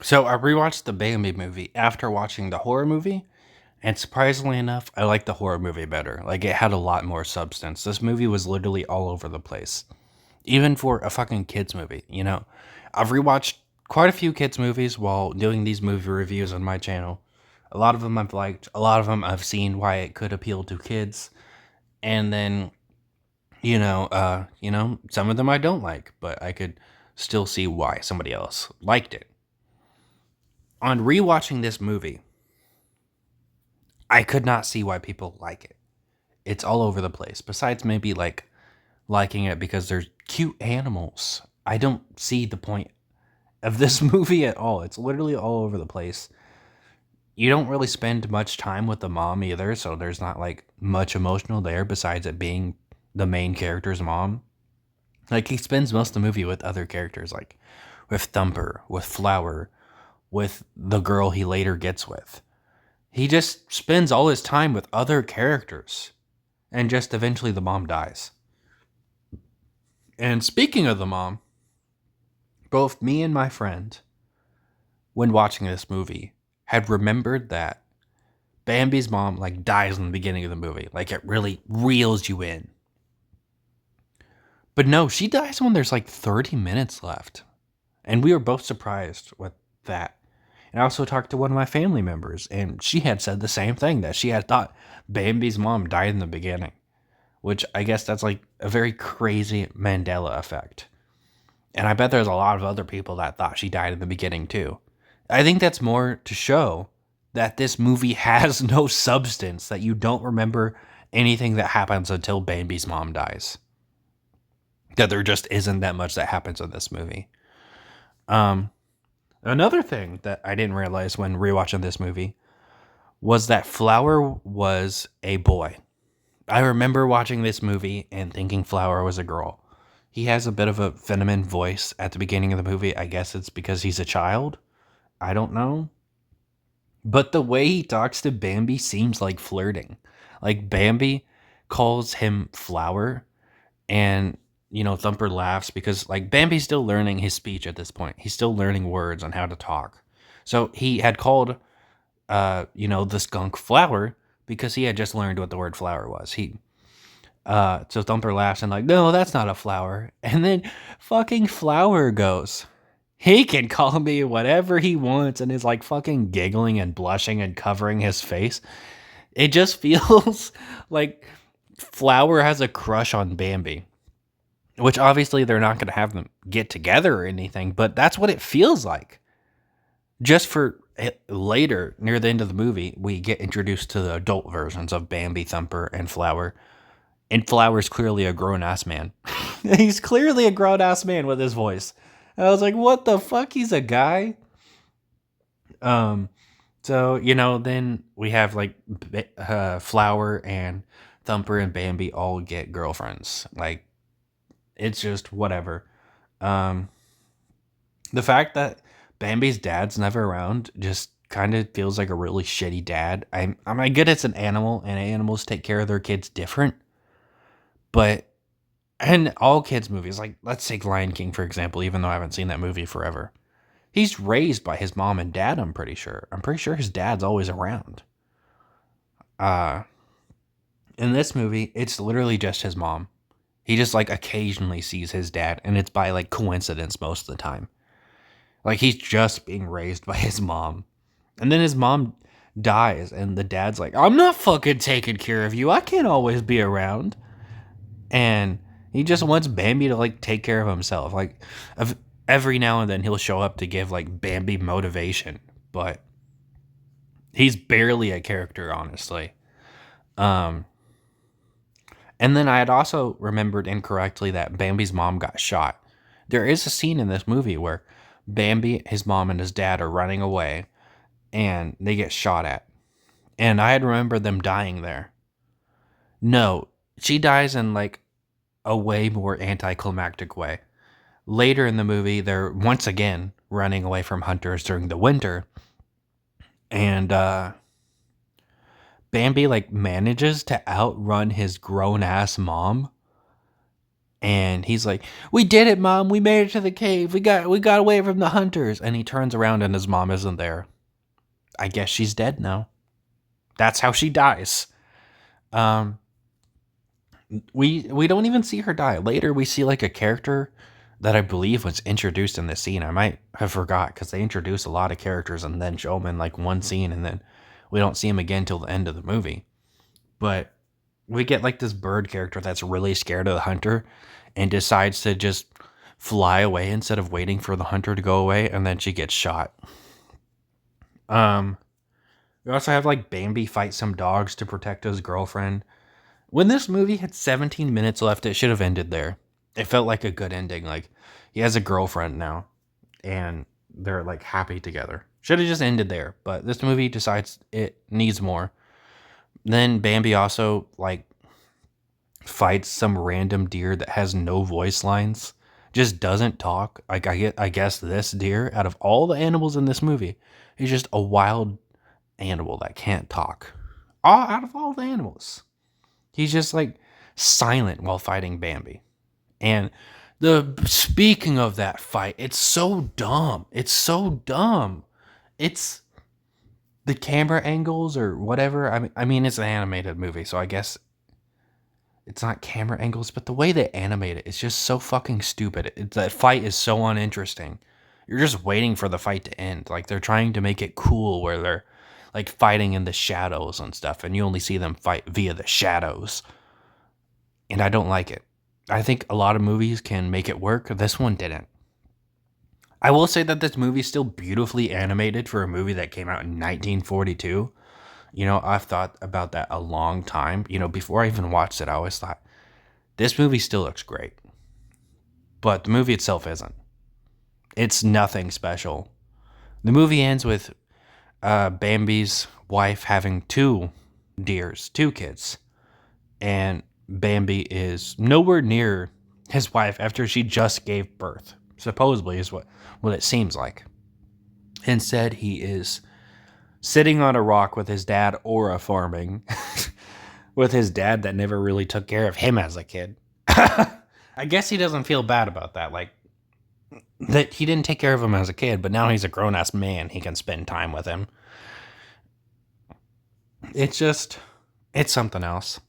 So I rewatched the Bambi movie after watching the horror movie, and surprisingly enough, I liked the horror movie better. Like it had a lot more substance. This movie was literally all over the place, even for a fucking kids movie. I've rewatched quite a few kids movies while doing these movie reviews on my channel. A lot of them I've liked. A lot of them I've seen why it could appeal to kids, and then some of them I don't like, but I could still see why somebody else liked it. On rewatching this movie, I could not see why people like it. It's all over the place. Besides maybe like liking it because there's cute animals. I don't see the point of this movie at all. It's literally all over the place. You don't really spend much time with the mom either, so there's not like much emotional there besides it being the main character's mom. Like he spends most of the movie with other characters, like with Thumper, with Flower, with the girl he later gets with. He just spends all his time with other characters, and just eventually the mom dies. And speaking of the mom, both me and my friend, when watching this movie, had remembered that Bambi's mom like dies in the beginning of the movie. Like it really reels you in. But no, she dies when there's like 30 minutes left. And we were both surprised with that. And I also talked to one of my family members, and she had said the same thing, that she had thought Bambi's mom died in the beginning, which I guess that's like a very crazy Mandela effect. And I bet there's a lot of other people that thought she died in the beginning too. I think that's more to show that this movie has no substance, that you don't remember anything that happens until Bambi's mom dies. That there just isn't that much that happens in this movie. Um, Another thing that I didn't realize when rewatching this movie was that Flower was a boy. I remember watching this movie and thinking Flower was a girl. He has a bit of a feminine voice at the beginning of the movie. I guess it's because he's a child. I don't know. But the way he talks to Bambi seems like flirting. Like Bambi calls him Flower, and Thumper laughs because like Bambi's still learning his speech at this point. He's still learning words on how to talk. So he had called the skunk Flower because he had just learned what the word flower was. So Thumper laughs and like, no, that's not a flower. And then fucking Flower goes, he can call me whatever he wants, and is like fucking giggling and blushing and covering his face. It just feels like Flower has a crush on Bambi, which obviously they're not going to have them get together or anything, but that's what it feels like. Just for later, near the end of the movie, we get introduced to the adult versions of Bambi, Thumper, and Flower. And Flower's clearly a grown ass man. He's clearly a grown ass man with his voice. And I was like, what the fuck? He's a guy? Um, so, then we have like Flower and Thumper and Bambi all get girlfriends. Like, it's just whatever. Um, the fact that Bambi's dad's never around just kind of feels like a really shitty dad. I get it's an animal, and animals take care of their kids different, but in all kids movies, like let's take Lion King for example, even though I haven't seen that movie forever. He's raised by his mom and dad, I'm pretty sure. I'm pretty sure his dad's always around. Uh in this movie, it's literally just his mom. He just like occasionally sees his dad, and it's by like coincidence most of the time. Like he's just being raised by his mom. And then his mom dies, and the dad's like, I'm not fucking taking care of you. I can't always be around. And he just wants Bambi to like take care of himself. Like every now and then he'll show up to give like Bambi motivation, but he's barely a character, honestly. Um, and then I had also remembered incorrectly that Bambi's mom got shot. There is a scene in this movie where Bambi, his mom, and his dad are running away, and they get shot at. And I had remembered them dying there. No, she dies in like a way more anticlimactic way. Later in the movie, they're once again running away from hunters during the winter, and Bambi like manages to outrun his grown ass mom And he's like, "We did it, Mom. We made it to the cave. We got away from the hunters." And he turns around and his mom isn't there. I guess she's dead now. That's how she dies. Um, we don't even see her die. Later, we see like a character that I believe was introduced in this scene. I might have forgot because they introduce a lot of characters and then show them in like one scene, and then we don't see him again till the end of the movie. But we get like this bird character that's really scared of the hunter and decides to just fly away instead of waiting for the hunter to go away, and then she gets shot. Um, we also have like Bambi fight some dogs to protect his girlfriend. When this movie had 17 minutes left, it should have ended there. It felt like a good ending. Like he has a girlfriend now, and they're like happy together. Should have just ended there, but this movie decides it needs more. Then Bambi also like fights some random deer that has no voice lines, just doesn't talk. Like I guess this deer, out of all the animals in this movie, is just a wild animal that can't talk. All out of all the animals, he's just like silent while fighting Bambi. And the speaking of that fight, it's so dumb. It's so dumb. It's the camera angles or whatever. I mean, it's an animated movie, so I guess it's not camera angles, but the way they animate it is just so fucking stupid. That fight is so uninteresting. You're just waiting for the fight to end. Like they're trying to make it cool where they're like fighting in the shadows and stuff, and you only see them fight via the shadows. And I don't like it. I think a lot of movies can make it work. This one didn't. I will say that this movie is still beautifully animated for a movie that came out in 1942. You know, I've thought about that a long time. You know, before I even watched it, I always thought, this movie still looks great. But the movie itself isn't. It's nothing special. The movie ends with Bambi's wife having two kids. And Bambi is nowhere near his wife after she just gave birth. Supposedly is what it seems like. Instead, he is sitting on a rock with his dad aura farming with his dad that never really took care of him as a kid. I guess he doesn't feel bad about that. Like, that he didn't take care of him as a kid, but now he's a grown ass man. He can spend time with him. It's something else.